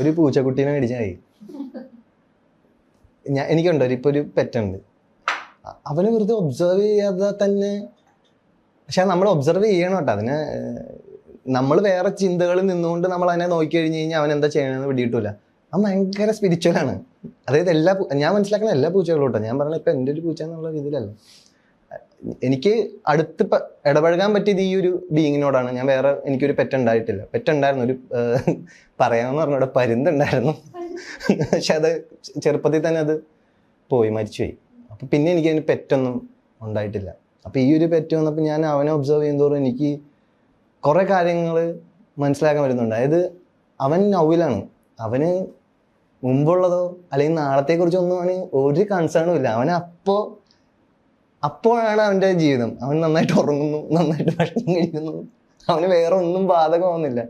ഒരു പൂച്ചക്കുട്ടീനെ മേടിച്ചായി. എനിക്കുണ്ടോ ഇപ്പൊ ഒരു പെറ്റുണ്ട്, അവനെ വെറുതെ ഒബ്സർവ് ചെയ്യാതെ തന്നെ. പക്ഷെ നമ്മൾ ഒബ്സർവ് ചെയ്യണം കേട്ടോ അതിനെ. നമ്മൾ വേറെ ചിന്തകളിൽ നിന്നുകൊണ്ട് നമ്മൾ അതിനെ നോക്കി കഴിഞ്ഞ് കഴിഞ്ഞാൽ അവൻ എന്താ ചെയ്യണമെന്ന് പിടിയിട്ടില്ല. അവൻ ഭയങ്കര സ്പിരിച്വലാണ്. അതായത് ഞാൻ മനസ്സിലാക്കുന്ന എല്ലാ പൂച്ചകളും കേട്ടോ, ഞാൻ പറഞ്ഞ ഇപ്പൊ എൻ്റെ ഒരു പൂച്ച എന്നുള്ള രീതിയിലല്ല. എനിക്ക് അടുത്ത് ഇടപഴകാൻ പറ്റിയത് ഈ ഒരു ബീയിങ്ങിനോടാണ്. ഞാൻ വേറെ എനിക്കൊരു പെറ്റ് ഉണ്ടായിട്ടില്ല. പെറ്റുണ്ടായിരുന്നു, ഒരു പറയാമെന്ന് പറഞ്ഞ ഇവിടെ പരുന്തുണ്ടായിരുന്നു. പക്ഷെ അത് ചെറുപ്പത്തിൽ തന്നെ അത് മരിച്ചുപോയി. അപ്പം പിന്നെ എനിക്ക് അതിന് പെറ്റൊന്നും ഉണ്ടായിട്ടില്ല. അപ്പം ഈ ഒരു പെറ്റ് വന്നപ്പോൾ ഞാൻ അവനെ ഒബ്സർവ് ചെയ്യുന്നതോറും എനിക്ക് കുറേ കാര്യങ്ങൾ മനസ്സിലാക്കാൻ വരുന്നുണ്ട്. അതായത് അവൻ നൗവിലാണ്. അവന് മുമ്പുള്ളതോ അല്ലെങ്കിൽ നാളത്തെക്കുറിച്ചൊന്നും അവന് ഒരു കൺസേണും ഇല്ല. അവന് അപ്പോഴാണ് അവൻ്റെ ജീവിതം. അവൻ നന്നായിട്ട് ഉറങ്ങുന്നു, നന്നായിട്ട് ഭക്ഷണം കഴിക്കുന്നു, അവന് വേറെ ഒന്നും ബാധകമാവുന്നില്ല.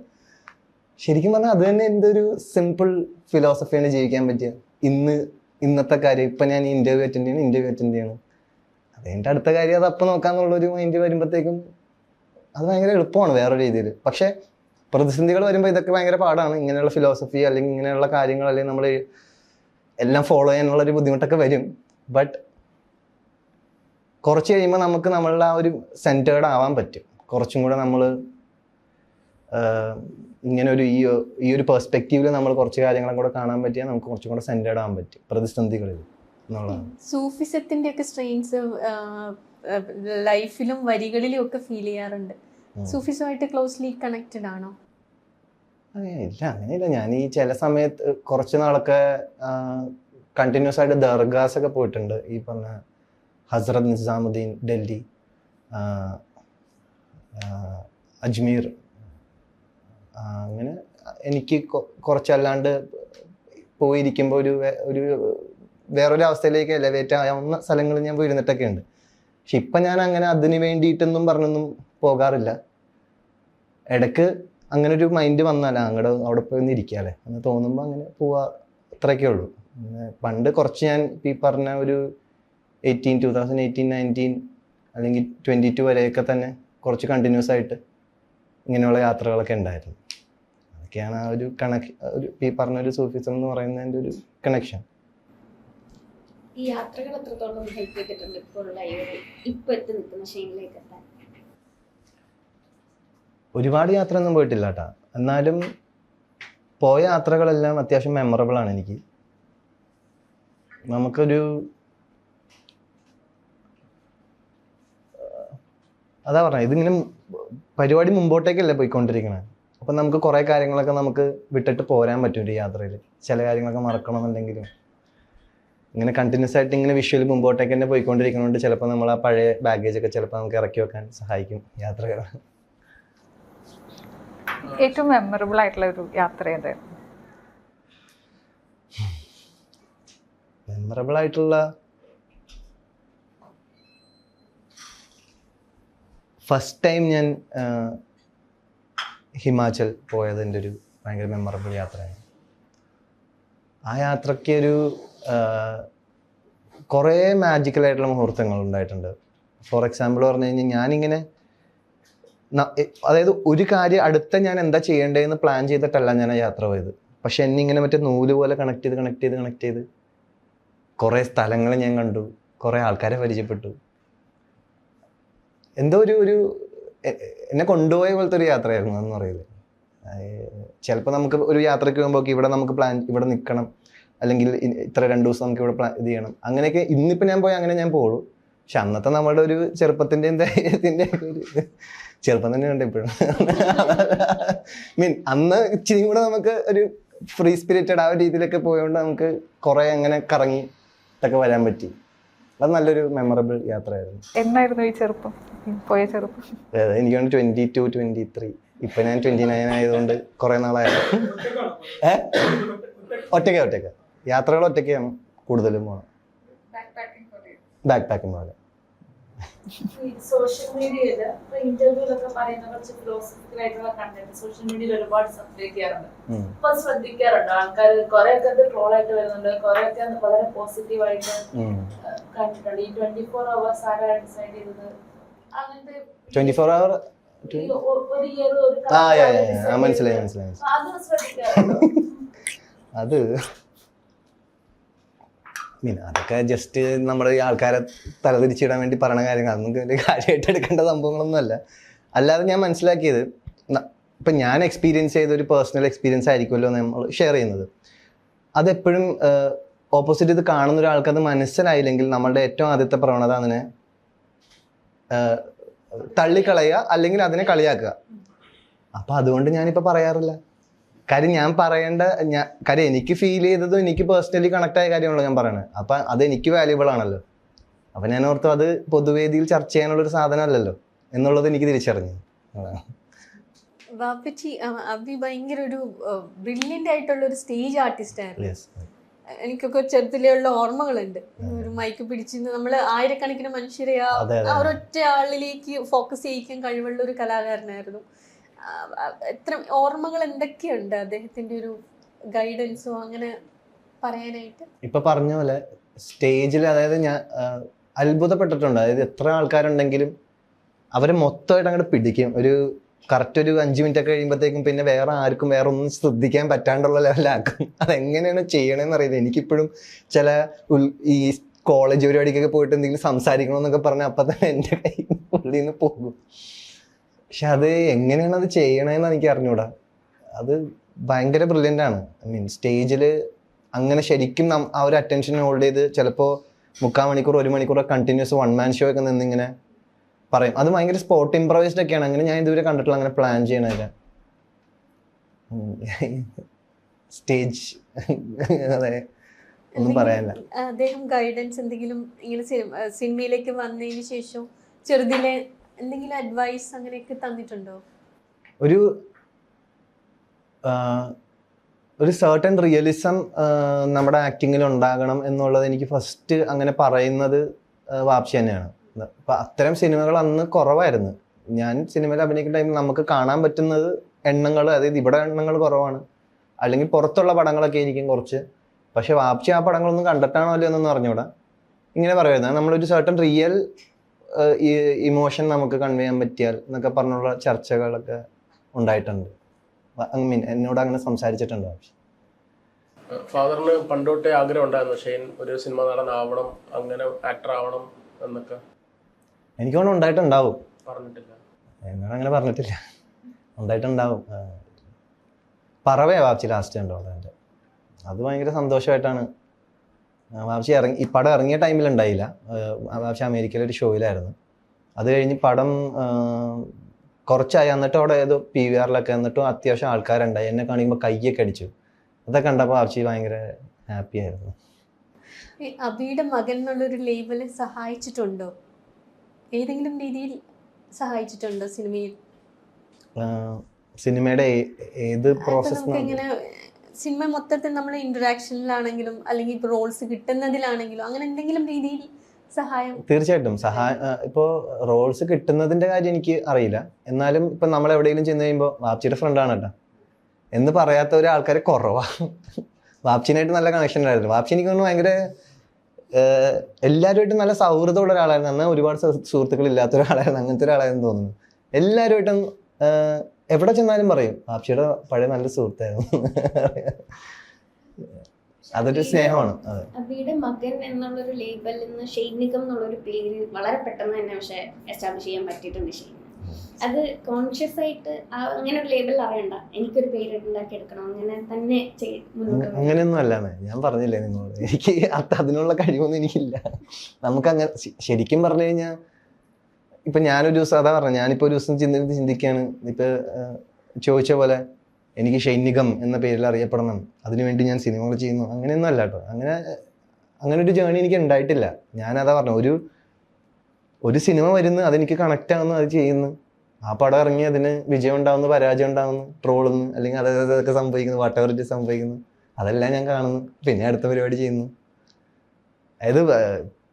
ശരിക്കും പറഞ്ഞാൽ അത് തന്നെ എൻ്റെ ഒരു സിമ്പിൾ ഫിലോസഫിയാണ് ജീവിക്കാൻ പറ്റിയ. ഇന്നത്തെ കാര്യം ഇപ്പം ഞാൻ ഇൻ്റർവ്യൂ അറ്റൻഡ് ചെയ്യണം, അതിൻ്റെ അടുത്ത കാര്യം അത് അപ്പം നോക്കാന്നുള്ളൊരു മൈൻഡ് വരുമ്പോഴത്തേക്കും അത് ഭയങ്കര എളുപ്പമാണ് വേറെ രീതിയിൽ. പക്ഷേ പ്രതിസന്ധികൾ വരുമ്പോൾ ഇതൊക്കെ ഭയങ്കര പാടാണ്. ഇങ്ങനെയുള്ള ഫിലോസഫി അല്ലെങ്കിൽ ഇങ്ങനെയുള്ള കാര്യങ്ങൾ അല്ലെങ്കിൽ നമ്മൾ എല്ലാം ഫോളോ ചെയ്യാനുള്ളൊരു ബുദ്ധിമുട്ടൊക്കെ വരും. ബട്ട് കുറച്ച് കഴിയുമ്പോൾ നമുക്ക് നമ്മളുടെ ആ ഒരു സെൻറ്റേർഡ് ആവാൻ പറ്റും. കുറച്ചും കൂടെ നമ്മൾ ഇങ്ങനെ ഒരു ഈ ഒരു പെർസ്പെക്റ്റീവിൽ നമ്മൾ കുറച്ച് കാര്യങ്ങളും കൂടെ കാണാൻ പറ്റിയാൽ നമുക്ക് കുറച്ചും കൂടെ സെൻറ്റേർഡ് ആവാൻ പറ്റും പ്രതിസന്ധികളിൽ എന്നുള്ളതാണ്. സൂഫിസത്തിന്റെ ഒക്കെ സ്ട്രെയിൻസ് ലൈഫിലും വരികളിലും ഒക്കെ ഫീൽ ചെയ്യാറുണ്ട്. സൂഫിസമായിട്ട് ക്ലോസ്ലി കണക്റ്റഡ് ആണോ? ഇല്ല, അങ്ങനെയില്ല. ഞാൻ ഈ ചില സമയത്ത് കുറച്ച് നാളൊക്കെ കണ്ടിന്യൂസ് ആയിട്ട് ദർഗാസ് ഒക്കെ പോയിട്ടുണ്ട്. ഈ പറഞ്ഞ ഹസ്രത് നിസാമുദ്ദീൻ ഡൽഹി, അജ്മീർ, അങ്ങനെ എനിക്ക് കുറച്ചല്ലാണ്ട് പോയിരിക്കുമ്പോൾ ഒരു വേറൊരു അവസ്ഥയിലേക്ക് എലവേറ്റ് ആവുന്ന സ്ഥലങ്ങളിൽ ഞാൻ പോയിരുന്നിട്ടൊക്കെ ഉണ്ട്. പക്ഷെ ഇപ്പം ഞാൻ അങ്ങനെ അതിന് വേണ്ടിയിട്ടൊന്നും പറഞ്ഞൊന്നും പോകാറില്ല. ഇടയ്ക്ക് അങ്ങനെ ഒരു മൈൻഡ് വന്നാലേ അവിടെ പോയി ഒന്ന് ഇരിക്കാല്ലേ എന്ന് തോന്നുമ്പോൾ അങ്ങനെ പോവാ, അത്രയൊക്കെ ഉള്ളൂ. പണ്ട് കുറച്ച് ഞാൻ ഈ പറഞ്ഞ ഒരു 2018, 19 അല്ലെങ്കിൽ 22 വരെയൊക്കെ തന്നെ കുറച്ച് കണ്ടിന്യൂസ് ആയിട്ട് ഇങ്ങനെയുള്ള യാത്രകളൊക്കെ ഉണ്ടായിരുന്നു. അതൊക്കെയാണ് ആ ഒരു ഈ പറഞ്ഞൊരു സൂഫിസം എന്ന് പറയുന്നതിൻ്റെ ഒരു കണക്ഷൻ. ഈ യാത്രകൾ എത്രത്തോളം ഹെൽപ്പ് ചെയ്തിട്ടുണ്ട് ഇപ്പൊ എത്തി നിൽക്കുന്ന ഷെയിനിലേക്ക് എത്താൻ? ഒരുപാട് യാത്രയൊന്നും പോയിട്ടില്ല കേട്ടോ, എന്നാലും പോയ യാത്രകളെല്ലാം അത്യാവശ്യം മെമ്മറബിൾ ആണ് എനിക്ക്. നമുക്കൊരു അതാ പറഞ്ഞത്, ഇതിങ്ങനെ പരിപാടി മുമ്പോട്ടേക്കല്ലേ പോയിക്കൊണ്ടിരിക്കണേ. അപ്പം നമുക്ക് കുറേ കാര്യങ്ങളൊക്കെ നമുക്ക് വിട്ടിട്ട് പോരാൻ പറ്റും ഒരു യാത്രയിൽ. ചില കാര്യങ്ങളൊക്കെ മറക്കണമെന്നുണ്ടെങ്കിലും ഇങ്ങനെ കണ്ടിന്യൂസ് ആയിട്ട് ഇങ്ങനെ വിഷ്വൽ മുമ്പോട്ടേക്ക് തന്നെ പോയിക്കൊണ്ടിരിക്കുന്നതുകൊണ്ട് ചിലപ്പോൾ നമ്മൾ ആ പഴയ ബാഗേജൊക്കെ ചിലപ്പോൾ നമുക്ക് ഇറക്കി വെക്കാൻ സഹായിക്കും യാത്രകൾ. ഏറ്റവും മെമ്മറബിൾ ആയിട്ടുള്ള ഒരു യാത്ര ഏതായിരുന്നു? മെമ്മറബിൾ ആയിട്ടുള്ള ഫസ്റ്റ് ടൈം ഞാൻ ഹിമാചൽ പോയതിൻ്റെ ഒരു ഭയങ്കര മെമ്മറബിൾ യാത്രയാണ്. ആ യാത്രയ്ക്ക് ഒരു കുറേ മാജിക്കലായിട്ടുള്ള മുഹൂർത്തങ്ങൾ ഉണ്ടായിട്ടുണ്ട്. ഫോർ എക്സാമ്പിൾ പറഞ്ഞു കഴിഞ്ഞാൽ ഞാനിങ്ങനെ അതായത് ഒരു കാര്യം അടുത്ത ഞാൻ എന്താ ചെയ്യേണ്ടതെന്ന് പ്ലാൻ ചെയ്തിട്ടല്ല ഞാൻ ആ യാത്ര പോയത്. പക്ഷെ എന്നിങ്ങനെ മറ്റേ നൂല് പോലെ കണക്ട് ചെയ്ത് കുറേ സ്ഥലങ്ങൾ ഞാൻ കണ്ടു, കുറേ ആൾക്കാരെ പരിചയപ്പെട്ടു. എന്തോ ഒരു എന്നെ കൊണ്ടുപോയ പോലത്തെ ഒരു യാത്രയായിരുന്നു എന്ന് പറയില്ലേ. ചിലപ്പോൾ നമുക്ക് ഒരു യാത്രയ്ക്ക് പോകുമ്പോൾ ഇവിടെ നമുക്ക് ഇവിടെ നിൽക്കണം, അല്ലെങ്കിൽ ഇത്ര 2 ദിവസം നമുക്ക് ഇവിടെ ഇത് ചെയ്യണം, അങ്ങനെയൊക്കെ. ഇന്നിപ്പോൾ ഞാൻ പോയി അങ്ങനെ ഞാൻ പോകുള്ളൂ. പക്ഷെ അന്നത്തെ നമ്മുടെ ഒരു ചെറുപ്പത്തിൻ്റെയും ധൈര്യത്തിൻ്റെ ഒക്കെ ഒരു ചെറുപ്പം തന്നെ ഉണ്ട് ഇപ്പോഴും. അന്ന് ഇച്ചിരി കൂടെ നമുക്ക് ഒരു ഫ്രീ സ്പിരിറ്റഡ് ആ ഒരു രീതിയിലൊക്കെ പോയതുകൊണ്ട് നമുക്ക് കുറേ അങ്ങനെ കറങ്ങിട്ടൊക്കെ വരാൻ പറ്റി. അത് നല്ലൊരു മെമ്മറബിൾ യാത്രയായിരുന്നു. എന്നായിരുന്നു ഈ ചെറുപ്പം, പോയ ചെറുപ്പം? എനിക്ക് 22, 23. ഇപ്പൊ ഞാൻ 29 ആയതുകൊണ്ട് കുറെ നാളായിരുന്നു. ഒറ്റയ്ക്ക യാത്രകൾ ഒറ്റയ്ക്കാണ് കൂടുതലും പോകണം. ബാക്ക് പാക്കിംഗ് പോലെ. സോഷ്യൽ മീഡിയയില് ഇന്റർവ്യൂലൊക്കെ പറയുന്ന കുറച്ച് ഫിലോസഫിക്കൽ ആയിട്ടുള്ള കണ്ടന്റ് സോഷ്യൽ മീഡിയയിൽ ഒരുപാട് സർക്കുലേറ്റ് ചെയ്യാറുണ്ട്. അപ്പൊ ശ്രദ്ധിക്കാറുണ്ട് ആൾക്കാർ? കുറെയൊക്കെ അത് ട്രോൾ ആയിട്ട് വരുന്നുണ്ട്, കുറെയൊക്കെ അത് വളരെ പോസിറ്റീവ് ആയിട്ട് കണ്ടിട്ടുണ്ട്. ഈ 24 hours ആരാണ് ഡിസൈഡ് ചെയ്തത്? അങ്ങനത്തെ 24 hour ഒരു ഇയർ ഒരു മനസ്സിലായി. അത് ശ്രദ്ധിക്കാറുണ്ട്. അത് അതൊക്കെ ജസ്റ്റ് നമ്മൾ ഈ ആൾക്കാരെ തലതിരിച്ചിടാൻ വേണ്ടി പറയണ കാര്യങ്ങൾ, അതൊന്നും വലിയ കാര്യമായിട്ട് എടുക്കേണ്ട സംഭവങ്ങളൊന്നുമല്ല. അല്ലാതെ ഞാൻ മനസ്സിലാക്കിയത്, ഇപ്പം ഞാൻ എക്സ്പീരിയൻസ് ചെയ്ത ഒരു പേഴ്സണൽ എക്സ്പീരിയൻസ് ആയിരിക്കുമല്ലോ നമ്മൾ ഷെയർ ചെയ്യുന്നത്. അതെപ്പോഴും ഓപ്പോസിറ്റ് ഇത് കാണുന്ന ഒരാൾക്ക് അത് മനസ്സിലായില്ലെങ്കിൽ നമ്മളുടെ ഏറ്റവും ആദ്യത്തെ പ്രവണത അതിനെ തള്ളിക്കളയുക അല്ലെങ്കിൽ അതിനെ കളിയാക്കുക. അപ്പം അതുകൊണ്ട് ഞാനിപ്പോൾ പറയാറില്ല. കാര്യം ഞാൻ പറയേണ്ട കാര്യം എനിക്ക് ഫീൽ ചെയ്തതും എനിക്ക് പേഴ്സണലി കണക്ട് ആയ കാര്യമാണല്ലോ ഞാൻ പറയണത്. അപ്പം അത് എനിക്ക് വാല്യുബിൾ ആണല്ലോ. അപ്പം ഞാൻ ഓർത്തു അത് പൊതുവേദിയിൽ ചർച്ച ചെയ്യാനുള്ളൊരു സാധനമല്ലല്ലോ എന്നുള്ളത് എനിക്ക് തിരിച്ചറിഞ്ഞു. വാപ്പച്ചി അബി ഭയങ്കര ഒരു ബ്രില്യൻ്റ് ആയിട്ടുള്ള ഒരു സ്റ്റേജ് ആർട്ടിസ്റ്റ് ആയിരുന്നു. എനിക്കൊക്കെ ചെറുതിലുള്ള ഓർമ്മകളുണ്ട്. ഒരു മൈക്ക് പിടിച്ചിരുന്ന് നമ്മൾ ആയിരക്കണക്കിന് മനുഷ്യരെ ആ ഒരൊറ്റ ആളിലേക്ക് ഫോക്കസ് ചെയ്യിക്കാൻ കഴിവുള്ള ഒരു കലാകാരനായിരുന്നു. എത്ര ഓർമ്മകൾ എന്തൊക്കെയുണ്ട് അദ്ദേഹത്തിന്റെ ഒരു ഗൈഡൻസോ അങ്ങനെ പറയാനായിട്ട്? ഇപ്പൊ പറഞ്ഞ പോലെ സ്റ്റേജിൽ, അതായത് ഞാൻ അത്ഭുതപ്പെട്ടിട്ടുണ്ട്. അതായത് എത്ര ആൾക്കാരുണ്ടെങ്കിലും അവരെ മൊത്തമായിട്ട് അങ്ങോട്ട് പിടിക്കും. ഒരു കറക്റ്റ് ഒരു 5 മിനിറ്റ് ഒക്കെ കഴിയുമ്പോഴത്തേക്കും പിന്നെ വേറെ ആർക്കും വേറെ ഒന്നും ശ്രദ്ധിക്കാൻ പറ്റാണ്ടുള്ള ലെവലാക്കും. അതെങ്ങനെയാണ് ചെയ്യണമെന്ന് അറിയില്ല. എനിക്കിപ്പോഴും ചില ഈ കോളേജ് പരിപാടിക്കൊക്കെ പോയിട്ട് എന്തെങ്കിലും സംസാരിക്കണമെന്നൊക്കെ പറഞ്ഞാൽ അപ്പം തന്നെ എൻ്റെ കൈ ഉള്ളിൽ നിന്ന് പോകും. പക്ഷെ അത് എങ്ങനെയാണ് അത് ചെയ്യണമെന്ന് എനിക്ക് അറിഞ്ഞൂടാ. അത് ഭയങ്കര ബ്രില്യൻ്റ് ആണ്. ഐ മീൻ സ്റ്റേജിൽ അങ്ങനെ ശരിക്കും ആ ഒരു അറ്റൻഷൻ ഹോൾഡ് ചെയ്ത് ചിലപ്പോൾ 3/4 മണിക്കൂർ 1 മണിക്കൂർ കണ്ടിന്യൂസ് 1 മാൻ ഷോ ഒക്കെ നിന്നിങ്ങനെ പറയും. അത് ഭയങ്കര സ്പോട്ട് ഇംപ്രവൈസ്ഡ് ഒക്കെയാണ്. അങ്ങനെ ഞാൻ ഇതുവരെ കണ്ടിട്ടില്ല അങ്ങനെ പ്ലാൻ ചെയ്യണതൊക്കെ. സ്റ്റേജ് അതെ, ഒന്നും പറയാനില്ല. അദ്ദേഹം ഗൈഡൻസ് എന്തെങ്കിലും ഇങ്ങനെ സിനിമയിലേക്ക് വന്നതിന് ശേഷം ചെറുതിലെ എന്തെങ്കിലും അഡ്വൈസ് അങ്ങനെയൊക്കെ തന്നിട്ടുണ്ടോ? ഒരു സർട്ടൻ റിയലിസം നമ്മുടെ ആക്ടിങ്ങിൽ ഉണ്ടാകണം എന്നുള്ളത് എനിക്ക് ഫസ്റ്റ് അങ്ങനെ പറയുന്നത് വാപ്ഷി തന്നെയാണ്. അപ്പം അത്തരം സിനിമകൾ അന്ന് കുറവായിരുന്നു. ഞാൻ സിനിമയിൽ അഭിനയിക്കുന്ന ടൈമിൽ നമുക്ക് കാണാൻ പറ്റുന്നത് എണ്ണങ്ങൾ, അതായത് ഇവിടെ എണ്ണങ്ങൾ കുറവാണ്, അല്ലെങ്കിൽ പുറത്തുള്ള പടങ്ങളൊക്കെ ആയിരിക്കും കുറച്ച്. പക്ഷെ വാപ്ഷി ആ പടങ്ങളൊന്നും കണ്ടിട്ടാണോ അല്ലയോ എന്നൊന്നും അറിഞ്ഞൂടാ. ഇങ്ങനെ പറയുന്നത് നമ്മളൊരു സർട്ടൻ റിയൽ ഇമോഷൻ നമുക്ക് കൺവേ ചെയ്യാൻ പറ്റിയാൽ എന്നൊക്കെ പറഞ്ഞുള്ള ചർച്ചകളൊക്കെ ഉണ്ടായിട്ടുണ്ട്. ഐ മീൻ എന്നോട് അങ്ങനെ സംസാരിച്ചിട്ടുണ്ട് വാപ്ഷി. ഫാദറിന് പണ്ടോട്ടേ ആഗ്രഹം ഉണ്ടായിരുന്നു ഷെയ്ൻ ഒരു സിനിമ നടനാവണം, അങ്ങനെ ആക്ടർ ആവണം എന്നൊക്കെ? എനിക്കൊന്നും ഉണ്ടായിട്ടുണ്ടാവും. പറഞ്ഞിട്ടില്ല? എന്നോട് അങ്ങനെ പറഞ്ഞിട്ടില്ല. ഉണ്ടായിട്ടുണ്ടാവും. പറവേ വാപ്ചി ലാസ്റ്റ് ഉണ്ടോ എൻ്റെ. അത് ഭയങ്കര സന്തോഷമായിട്ടാണ്. വാപ്ചി ഈ പടം ഇറങ്ങിയ ടൈമിലുണ്ടായില്ല. വാപ്ചി അമേരിക്കയിലൊരു ഷോയിലായിരുന്നു. അത് കഴിഞ്ഞ് പടം കുറച്ചായി. എന്നിട്ട് അവിടെ ഏതോ PVR-ലൊക്കെ എന്നിട്ടും അത്യാവശ്യം ആൾക്കാരുണ്ടായി. എന്നെ കാണിക്കുമ്പോൾ കയ്യൊക്കെ അടിച്ചു. അതൊക്കെ കണ്ടപ്പോൾ വാപ്ചി ഭയങ്കര ഹാപ്പി ആയിരുന്നു. അബിയുടെ മകൻ എന്നുള്ളൊരു ലേബല് സഹായിച്ചിട്ടുണ്ടോ? ഏതെങ്കിലും രീതിയിൽ സഹായിച്ചിട്ടുണ്ടോ സിനിമയിൽ? സിനിമയുടെ ഏത് പ്രോസസ്? ഇങ്ങനെ സിനിമ മൊത്തത്തിൽ നമ്മൾ ഇന്ററാക്ഷനിലാണെങ്കിലും അല്ലെങ്കിൽ ഇപ്പോൾ റോൾസ് കിട്ടുന്നതിലാണെങ്കിലും അങ്ങനെ എന്തെങ്കിലും രീതിയിൽ സഹായം? തീർച്ചയായിട്ടും ഇപ്പോൾ റോൾസ് കിട്ടുന്നതിൻ്റെ കാര്യം എനിക്ക് അറിയില്ല. എന്നാലും ഇപ്പം നമ്മൾ എവിടെയെങ്കിലും ചെന്ന് കഴിയുമ്പോൾ വാപ്ചിയുടെ ഫ്രണ്ടാണ് കേട്ടോ എന്ന് പറയാത്ത ഒരാൾക്കാർ കുറവാണ്. വാപ്ചിനായിട്ട് നല്ല കണക്ഷൻ ഉണ്ടായിരുന്നു. വാപ്ചി എനിക്ക് തോന്നുന്നു ഭയങ്കര എല്ലാവരുമായിട്ടും നല്ല സൗഹൃദമുള്ള ഒരാളായിരുന്നു. എന്നാൽ ഒരുപാട് സുഹൃത്തുക്കൾ ഇല്ലാത്ത ഒരാളായിരുന്നു. അങ്ങനത്തെ ഒരാളായിരുന്നു തോന്നുന്നു. എല്ലാവരുമായിട്ടും എവിടെ ചെന്നാലും പറയും വാപ്ചിയുടെ പഴയ നല്ല സുഹൃത്തായിരുന്നു. അതൊരു സ്നേഹമാണ്. അബിയുടെ മകൻ എന്നുള്ളൊരു ലേബലിൽ നിന്ന് ഷെയ്ൻ നിഗം എന്നുള്ളൊരു പേര് വളരെ പെട്ടെന്ന് തന്നെ പക്ഷെ എസ്റ്റാബ്ലിഷ് ചെയ്യാൻ പറ്റിയിട്ടുണ്ട് ഷെയ്ൻ. അത് കോൺഷ്യസ് ആയിട്ട് അങ്ങനെ ഒരു ലേബൽ അറിയണ്ട, എനിക്കൊരു പേര് ഉണ്ടാക്കി എടുക്കണം, അങ്ങനെ തന്നെ അങ്ങനെയൊന്നും അല്ലാന്ന് ഞാൻ പറഞ്ഞില്ലേ നിങ്ങളോട്. എനിക്ക് അതിനുള്ള കഴിവൊന്നും എനിക്കില്ല. നമുക്കങ്ങനെ ശരിക്കും പറഞ്ഞു കഴിഞ്ഞാൽ ഇപ്പൊ ഞാനൊരു ദിവസം അതാ പറഞ്ഞു, ഞാനിപ്പോ ഒരു ദിവസം ചിന്തിക്കുകയാണ്. ഇപ്പൊ ചോദിച്ച പോലെ എനിക്ക് ഷെയ്ൻ നിഗം എന്ന പേരിൽ അറിയപ്പെടണം, അതിനുവേണ്ടി ഞാൻ സിനിമകൾ ചെയ്യുന്നു, അങ്ങനെയൊന്നും അല്ല കേട്ടോ. അങ്ങനെ ഒരു ജേണി എനിക്ക് ഉണ്ടായിട്ടില്ല. ഞാനതാ പറഞ്ഞു, ഒരു സിനിമ വരുന്നു, അതെനിക്ക് കണക്റ്റ് ആവുന്നു, അത് ചെയ്യുന്നു. ആ പടം ഇറങ്ങി അതിന് വിജയം ഉണ്ടാവുന്നു, പരാജയം ഉണ്ടാവുന്നു, ട്രോളുന്നു, അല്ലെങ്കിൽ അതൊക്കെ സംഭവിക്കുന്നു, വാട്ടെവർ ഇറ്റ് സംഭവിക്കുന്നു, അതെല്ലാം ഞാൻ കാണുന്നു, പിന്നെ അടുത്ത പരിപാടി ചെയ്യുന്നു. അതായത്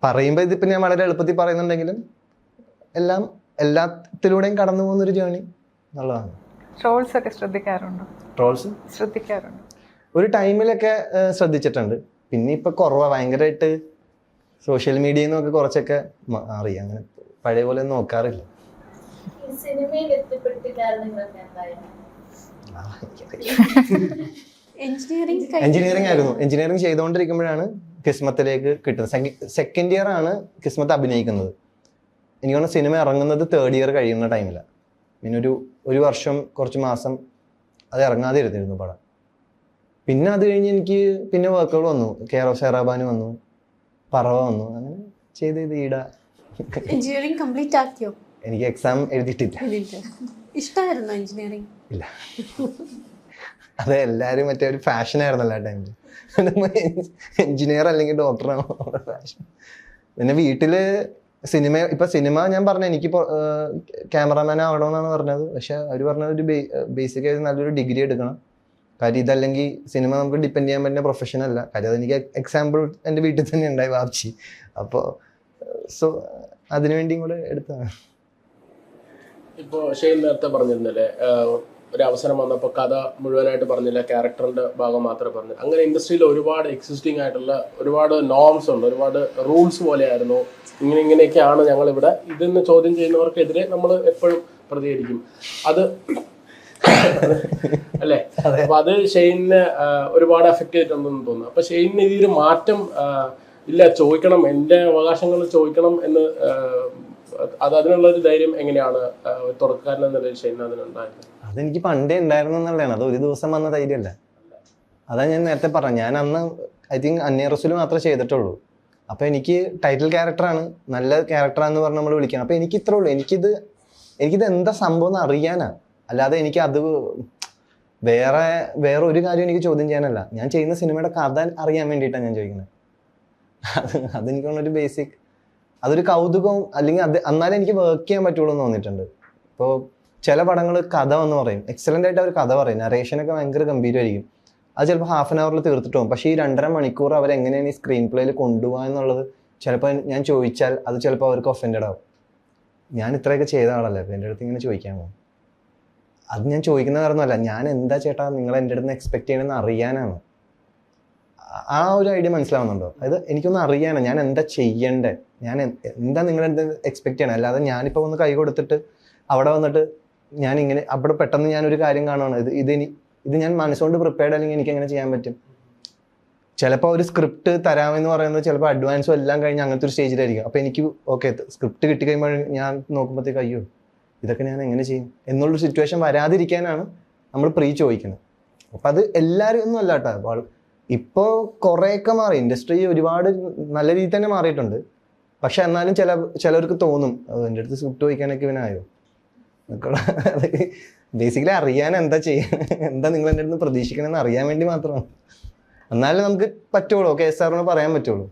പറയുമ്പോൾ ഇതിപ്പോൾ ഞാൻ വളരെ എളുപ്പത്തിൽ പറയുന്നുണ്ടെങ്കിലും എല്ലാത്തിലൂടെയും കടന്നു പോകുന്നൊരു ജേണി എന്നുള്ളതാണ്. ട്രോൾസ് ഒക്കെ ശ്രദ്ധിക്കാറുണ്ടോ? ട്രോൾസ് ശ്രദ്ധിക്കാറുണ്ട്. ഒരു ടൈമിലൊക്കെ ശ്രദ്ധിച്ചിട്ടുണ്ട്. പിന്നെ ഇപ്പൊ കുറവാണ്. ഭയങ്കരമായിട്ട് സോഷ്യൽ മീഡിയയിൽ നിന്നൊക്കെ കുറച്ചൊക്കെ മാറി. അങ്ങനെ പഴയ പോലെ ഒന്നും നോക്കാറില്ല. എഞ്ചിനീയറിംഗ് ആയിരുന്നു. എഞ്ചിനീയറിംഗ് ചെയ്തുകൊണ്ടിരിക്കുമ്പോഴാണ് കിസ്മത്തിലേക്ക് കിട്ടുന്നത്. സെക്കൻഡ് ഇയർ ആണ് കിസ്മത്ത് അഭിനയിക്കുന്നത്. എനിക്ക് തോന്നുന്നു സിനിമ ഇറങ്ങുന്നത് തേർഡ് ഇയർ കഴിയുന്ന ടൈമിലാണ്. പിന്നെ ഒരു വർഷം കുറച്ച് മാസം അത് ഇറങ്ങാതെ ഇരുന്നിരുന്നു പടം. പിന്നെ അത് കഴിഞ്ഞ് എനിക്ക് പിന്നെ വർക്കുകൾ വന്നു. കെയർ ഓഫ് ഷെറാബാന് വന്നു, പറവ വന്നു, അങ്ങനെ ചെയ്ത് ഈട. എഞ്ചിനീയറിംഗ് കംപ്ലീറ്റ് ആക്കിയോ? എനിക്ക് എക്സാം എഴുതിയിട്ടില്ല. ഇഷ്ടമായിരുന്നു എഞ്ചിനീയറിംഗ്? ഇല്ല, അത് എല്ലാവരും മറ്റേ ഒരു ഫാഷൻ ആയിരുന്നല്ലോ ആ ടൈമിൽ. എഞ്ചിനീയർ അല്ലെങ്കിൽ ഡോക്ടറാണോ ഫാഷൻ. പിന്നെ വീട്ടില് സിനിമ ഞാൻ പറഞ്ഞ എനിക്കിപ്പോൾ ക്യാമറാമാൻ ആവണമെന്നാണ് പറഞ്ഞത്. പക്ഷെ അവർ പറഞ്ഞത് ഒരു ബേസിക് ആയിട്ട് നല്ലൊരു ഡിഗ്രി എടുക്കണം. കാര്യം ഇതല്ലെങ്കിൽ സിനിമ നമുക്ക് ഡിപ്പെൻഡ് ചെയ്യാൻ പറ്റുന്ന പ്രൊഫഷൻ അല്ല. കാര്യം അതെനിക്ക് എക്സാമ്പിൾ എൻ്റെ വീട്ടിൽ തന്നെ ഉണ്ടായി, വാപ്ചി. അപ്പോൾ അതിനുവേണ്ടിയും കൂടെ എടുത്തതാണ്. ഇപ്പോൾ ഷെയ്ൻ നേരത്തെ പറഞ്ഞിരുന്നില്ലേ, ഒരു അവസരം വന്നപ്പോൾ കഥ മുഴുവനായിട്ട് പറഞ്ഞില്ല, ക്യാരക്ടറിന്റെ ഭാഗം മാത്രമേ പറഞ്ഞു. അങ്ങനെ ഇൻഡസ്ട്രിയിൽ ഒരുപാട് എക്സിസ്റ്റിംഗ് ആയിട്ടുള്ള ഒരുപാട് നോംസ് ഉണ്ട്, ഒരുപാട് റൂൾസ് പോലെയായിരുന്നു. ഇങ്ങനെയൊക്കെയാണ് ഞങ്ങളിവിടെ. ഇതിന്ന് ചോദ്യം ചെയ്യുന്നവർക്കെതിരെ നമ്മൾ എപ്പോഴും പ്രതികരിക്കും. അത് അല്ലേ? അപ്പൊ അത് ഷെയ്നിനെ ഒരുപാട് എഫക്ട് ചെയ്തിട്ടുണ്ടെന്ന് തോന്നുന്നു. അപ്പൊ ഷെയ്നിന് ഇതിൽ മാറ്റം ഇല്ല, ചോദിക്കണം, എൻ്റെ അവകാശങ്ങൾ ചോദിക്കണം എന്ന് അതിനുള്ളൊരു ധൈര്യം എങ്ങനെയാണ് തുറക്കാരൻ എന്ന നിലയിൽ ഷെയ്ൻ അതിനുണ്ടായത്? അതെനിക്ക് പണ്ടേ ഉണ്ടായിരുന്നു എന്നുള്ളതാണ്. അത് ഒരു ദിവസം വന്ന ധൈര്യമല്ല. അതാ ഞാൻ നേരത്തെ പറഞ്ഞു. ഞാൻ അന്ന് ഐ തിങ്ക് അന്യറസിൽ മാത്രമേ ചെയ്തിട്ടുള്ളൂ. അപ്പോൾ എനിക്ക് ടൈറ്റിൽ ക്യാരക്ടറാണ്, നല്ല ക്യാരക്ടറാന്ന് പറഞ്ഞ് നമ്മൾ വിളിക്കണം. അപ്പോൾ എനിക്ക് ഇത്രേ ഉള്ളൂ, എനിക്കിത് എന്താ സംഭവം എന്ന് അറിയാനാണ്. അല്ലാതെ എനിക്ക് അത് വേറെ ഒരു കാര്യം എനിക്ക് ചോദ്യം ചെയ്യാനല്ല. ഞാൻ ചെയ്യുന്ന സിനിമയുടെ കഥ അറിയാൻ വേണ്ടിയിട്ടാണ് ഞാൻ ചോദിക്കുന്നത്. അതെനിക്ക് തോന്നുന്നൊരു ബേസിക്, അതൊരു കൗതുകവും അല്ലെങ്കിൽ എന്നാലും എനിക്ക് വർക്ക് ചെയ്യാൻ പറ്റുള്ളൂ എന്ന് തോന്നിയിട്ടുണ്ട്. ഇപ്പോൾ ചില പടങ്ങൾ കഥ എന്ന് പറയും, എക്സലൻ്റ് ആയിട്ട് അവർ കഥ പറയും, നറേഷനൊക്കെ ഭയങ്കര ഗംഭീരമായിരിക്കും. അത് ചിലപ്പോൾ ഹാഫ് ആൻ അവറിൽ തീർത്തിട്ട് പോകും. പക്ഷേ ഈ 2.5 മണിക്കൂർ അവരെങ്ങനെയാണ് ഈ സ്ക്രീൻ പ്ലേയിൽ കൊണ്ടുപോകുക എന്നുള്ളത് ചിലപ്പോൾ ഞാൻ ചോദിച്ചാൽ അത് ചിലപ്പോൾ അവർക്ക് ഒഫൻഡഡ് ആവും. ഞാൻ ഇത്രയൊക്കെ ചെയ്ത ആളല്ലേ, അപ്പോൾ എൻ്റെ അടുത്ത് ഇങ്ങനെ ചോദിക്കാൻ പോകും. അത് ഞാൻ ചോദിക്കുന്ന കാരണമല്ല, ഞാൻ എന്താ ചേട്ടാ നിങ്ങൾ എൻ്റെ അടുത്ത് നിന്ന് എക്സ്പെക്ട് ചെയ്യണമെന്ന് അറിയാനാണ്. ആ ഒരു ഐഡിയ മനസ്സിലാവുന്നുണ്ടോ? അത് എനിക്കൊന്ന് അറിയാനാണ്, ഞാൻ എന്താ ചെയ്യണ്ടേ, ഞാൻ എന്താ നിങ്ങളെന്താ എക്സ്പെക്ട് ചെയ്യണം. അല്ലാതെ ഞാനിപ്പോൾ ഒന്ന് കൈ കൊടുത്തിട്ട് അവിടെ വന്നിട്ട് ഞാനിങ്ങനെ അവിടെ പെട്ടെന്ന് ഞാനൊരു കാര്യം കാണുകയാണ്, ഇത് ഞാൻ മനസ്സുകൊണ്ട് പ്രിപ്പയർഡ് അല്ലെങ്കിൽ എനിക്ക് എങ്ങനെ ചെയ്യാൻ പറ്റും? ചിലപ്പോൾ ഒരു സ്ക്രിപ്റ്റ് തരാമെന്ന് പറയുന്നത് ചിലപ്പോൾ അഡ്വാൻസും എല്ലാം കഴിഞ്ഞ് അങ്ങനത്തെ ഒരു സ്റ്റേജിലായിരിക്കും. അപ്പോൾ എനിക്ക് ഓക്കെ സ്ക്രിപ്റ്റ് കിട്ടിക്കഴിയുമ്പോൾ ഞാൻ നോക്കുമ്പോഴത്തേക്ക് അയ്യോ ഇതൊക്കെ ഞാൻ എങ്ങനെ ചെയ്യും എന്നുള്ളൊരു സിറ്റുവേഷൻ വരാതിരിക്കാനാണ് നമ്മൾ ചോദിക്കുന്നത്. അപ്പം അത് എല്ലാവരും ഒന്നും അല്ല കേട്ടോ. ഇപ്പോൾ കുറേയൊക്കെ മാറി, ഇൻഡസ്ട്രി ഒരുപാട് നല്ല രീതിയിൽ തന്നെ മാറിയിട്ടുണ്ട്. പക്ഷെ എന്നാലും ചിലർക്ക് തോന്നും എൻ്റെ അടുത്ത് സ്ക്രിപ്റ്റ് ചോദിക്കാനൊക്കെ ഇവനായോ എന്നൊക്കെ. ബേസിക്കലി അറിയാൻ എന്താ നിങ്ങൾ എൻ്റെ അടുത്ത് പ്രതീക്ഷിക്കണമെന്ന് അറിയാൻ വേണ്ടി മാത്രമാണ്. എന്നാലും നമുക്ക് പറ്റുള്ളൂ, KSRനോട് പറയാൻ പറ്റുള്ളൂ.